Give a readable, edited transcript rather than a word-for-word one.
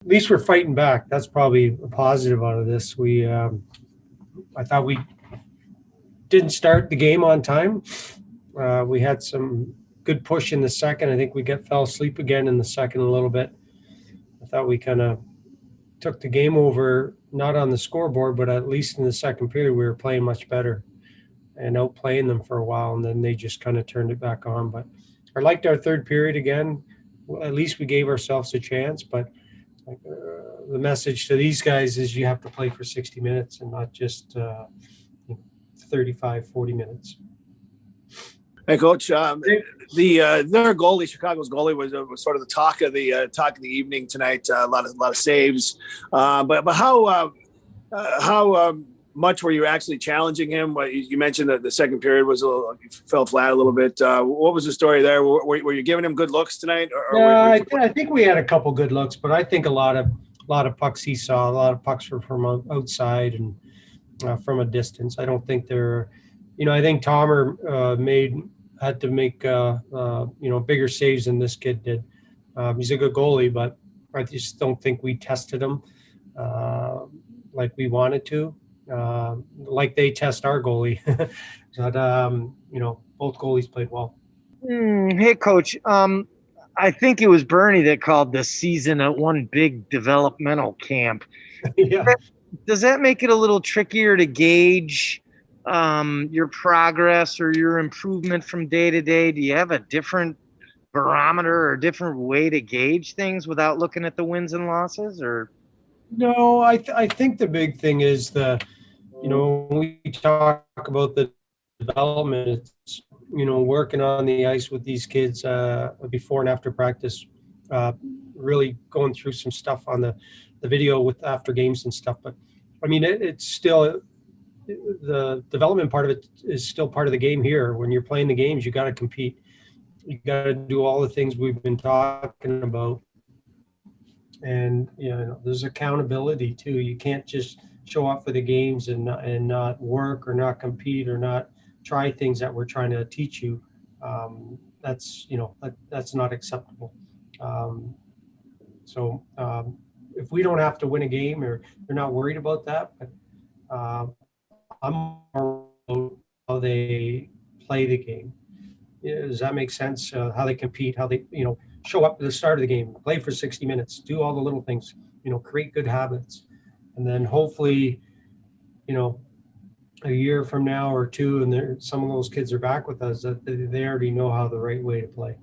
At least we're fighting back. That's probably a positive out of this. I thought we didn't start the game on time. We had some good push in the second. I think we fell asleep again in the second a little bit. I thought we kind of took the game over, not on the scoreboard, but at least in the second period, we were playing much better and outplaying them for a while. And then they just kind of turned it back on. But I liked our third period again. Well, at least we gave ourselves a chance. But the message to these guys is you have to play for 60 minutes and not just 35, 40 minutes. Hey, Coach. Their goalie, Chicago's goalie, was sort of the talk of the evening tonight. A lot of saves, but how much were you actually challenging him? You mentioned that the second period was fell flat a little bit. What was the story there? Were you giving him good looks tonight? I think we had a couple good looks, but I think a lot of pucks he saw. A lot of pucks were from outside and from a distance. I don't think they're, I think Tomer had to make bigger saves than this kid did. He's a good goalie, but I just don't think we tested him like we wanted to. Like they test our goalie. But both goalies played well. Hey, Coach. I think it was Bernie that called the season one big developmental camp. Yeah. Does that make it a little trickier to gauge your progress or your improvement from day to day? Do you have a different barometer or a different way to gauge things without looking at the wins and losses? Or no, I think the big thing is when we talk about the development, it's working on the ice with these kids before and after practice, really going through some stuff on the video with after games and stuff. But I mean, it's still the development part of it is still part of the game here. When you're playing the games, you got to compete. You got to do all the things we've been talking about. And there's accountability too. You can't just show up for the games and not work or not compete or not try things that we're trying to teach you. That's not acceptable. So if we don't have to win a game, or they're not worried about that, but I'm more about how they play the game. Does that make sense? How they compete, how they show up at the start of the game, play for 60 minutes, do all the little things, create good habits, and then hopefully, a year from now or two, and some of those kids are back with us, that they already know how the right way to play.